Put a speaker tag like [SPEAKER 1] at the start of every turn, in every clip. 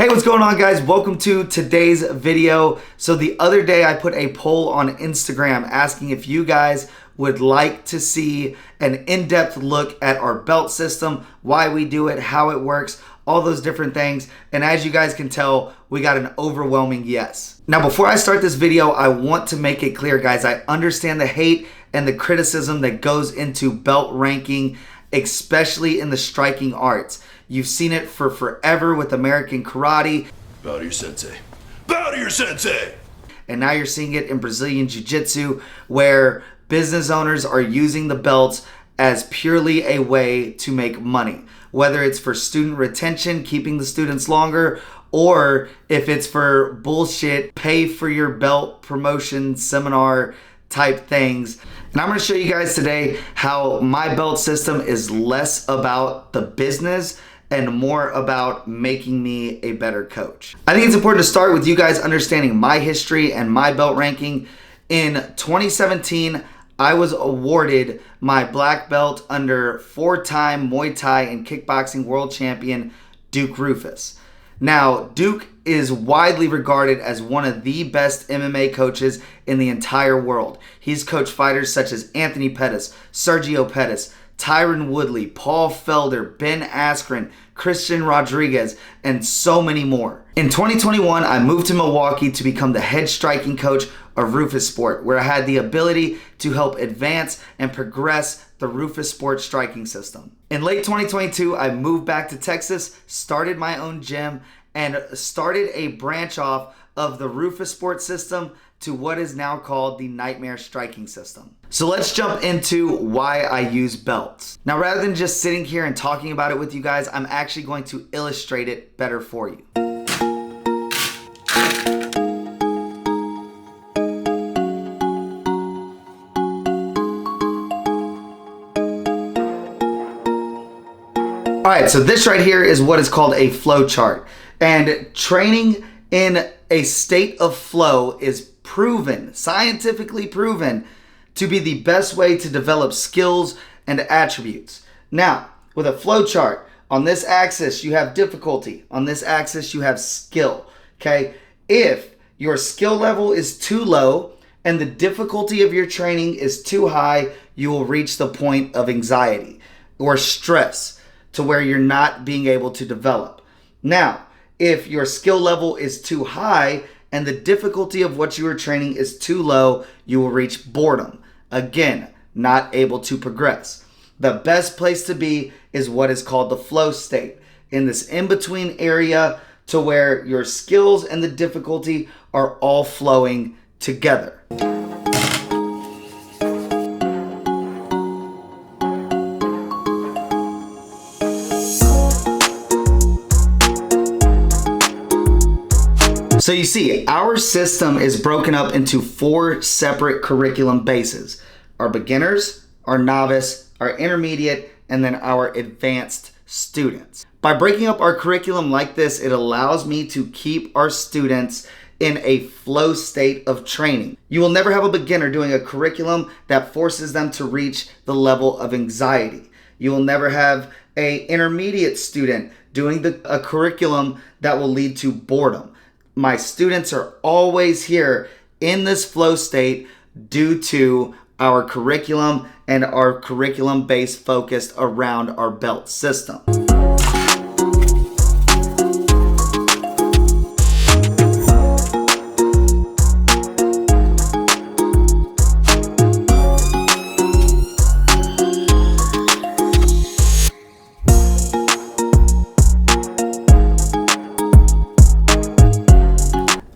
[SPEAKER 1] Hey, what's going on, guys? Welcome to today's video. So the other day I put a poll on Instagram asking if you guys would like to see an in-depth look at our belt system, why we do it, how it works, all those different things. And as you guys can tell, we got an overwhelming yes. Now, before I start this video, I want to make it clear, guys, I understand the hate and the criticism that goes into belt ranking, especially in the striking arts. You've seen it for forever with American karate.
[SPEAKER 2] Bow to your sensei. Bow to your sensei!
[SPEAKER 1] And now you're seeing it in Brazilian Jiu-Jitsu, where business owners are using the belts as purely a way to make money. Whether it's for student retention, keeping the students longer, or if it's for bullshit, pay for your belt promotion seminar type things. And I'm going to show you guys today how my belt system is less about the business and more about making me a better coach. I think it's important to start with you guys understanding my history and my belt ranking. In 2017, I was awarded my black belt under four-time Muay Thai and kickboxing world champion Duke Roufus. Now, Duke is widely regarded as one of the best MMA coaches in the entire world. He's coached fighters such as Anthony Pettis, Sergio Pettis, Tyron Woodley, Paul Felder, Ben Askren, Christian Rodriguez, and so many more. In 2021, I moved to Milwaukee to become the head striking coach of Roufus Sport, where I had the ability to help advance and progress the Roufus Sport striking system. In late 2022, I moved back to Texas, started my own gym, and started a branch off of the Roufus Sport system to what is now called the Nightmare Striking System. So let's jump into why I use belts. Now, rather than just sitting here and talking about it with you guys, I'm actually going to illustrate it better for you. All right, so this right here is what is called a flow chart. And training in a state of flow is proven, scientifically proven, to be the best way to develop skills and attributes. Now, with a flow chart, on this axis you have difficulty, on this axis you have skill, okay? If your skill level is too low and the difficulty of your training is too high, you will reach the point of anxiety or stress to where you're not being able to develop. Now, if your skill level is too high and the difficulty of what you are training is too low, you will reach boredom. Again, not able to progress. The best place to be is what is called the flow state, in this in-between area to where your skills and the difficulty are all flowing together. So you see, our system is broken up into four separate curriculum bases: our beginners, our novice, our intermediate, and then our advanced students. By breaking up our curriculum like this, it allows me to keep our students in a flow state of training. You will never have a beginner doing a curriculum that forces them to reach the level of anxiety. You will never have an intermediate student doing a curriculum that will lead to boredom. My students are always here in this flow state due to our curriculum and our curriculum base focused around our belt system.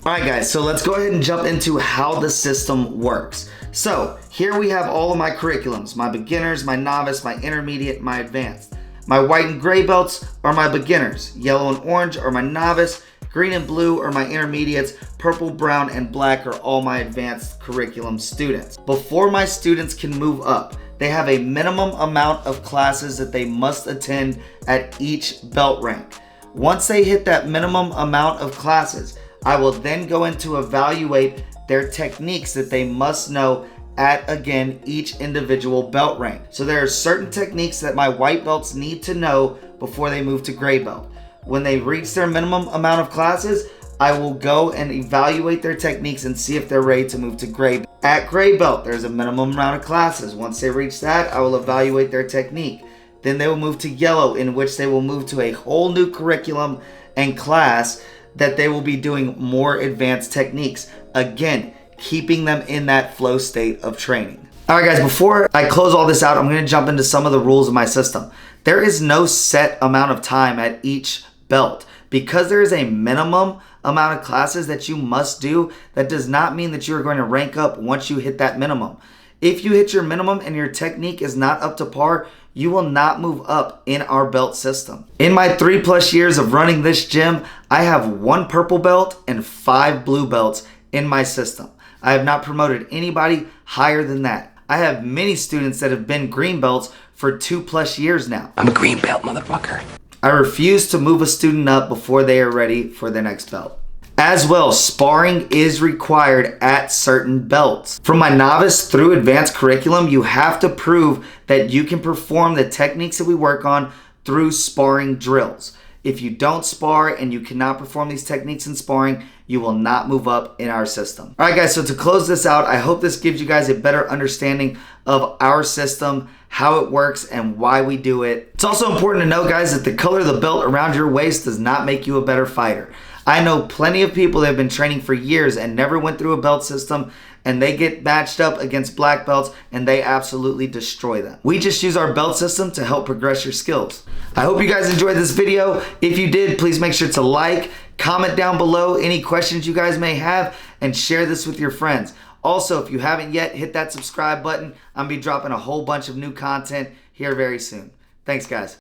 [SPEAKER 1] Alright guys, so let's go ahead and jump into how the system works. So here we have all of my curriculums: my beginners, my novice, my intermediate, my advanced. My white and gray belts are my beginners, yellow and orange are my novice, green and blue are my intermediates, purple, brown, and black are all my advanced curriculum students. Before my students can move up, they have a minimum amount of classes that they must attend at each belt rank. Once they hit that minimum amount of classes, I will then go in to evaluate their techniques that they must know at, again, each individual belt rank. So there are certain techniques that my white belts need to know before they move to gray belt. when they reach their minimum amount of classes, I will go and evaluate their techniques and see if they're ready to move to gray belt. At gray belt, there's a minimum amount of classes. Once they reach that, I will evaluate their technique. Then they will move to yellow, in which they will move to a whole new curriculum and class that they will be doing more advanced techniques. Again, keeping them in that flow state of training. All right, guys, before I close all this out, I'm going to jump into some of the rules of my system. There is no set amount of time at each belt. Because there is a minimum amount of classes that you must do, that does not mean that you are going to rank up once you hit that minimum. If you hit your minimum and your technique is not up to par, you will not move up in our belt system. In my 3+ years of running this gym, I have 1 purple belt and 5 blue belts in my system. I have not promoted anybody higher than that. I have many students that have been green belts for 2+ years now.
[SPEAKER 3] I'm a green belt, motherfucker.
[SPEAKER 1] I refuse to move a student up before they are ready for their next belt. As well, sparring is required at certain belts. From my novice through advanced curriculum, you have to prove that you can perform the techniques that we work on through sparring drills. If you don't spar and you cannot perform these techniques in sparring, you will not move up in our system. All right, guys, so to close this out, I hope this gives you guys a better understanding of our system, how it works, and why we do it. It's also important to know, guys, that the color of the belt around your waist does not make you a better fighter. I know plenty of people that have been training for years and never went through a belt system, and they get matched up against black belts and they absolutely destroy them. We just use our belt system to help progress your skills. I hope you guys enjoyed this video. If you did, please make sure to like, comment down below any questions you guys may have, and share this with your friends. Also, if you haven't yet, hit that subscribe button. I'm gonna be dropping a whole bunch of new content here very soon. Thanks, guys.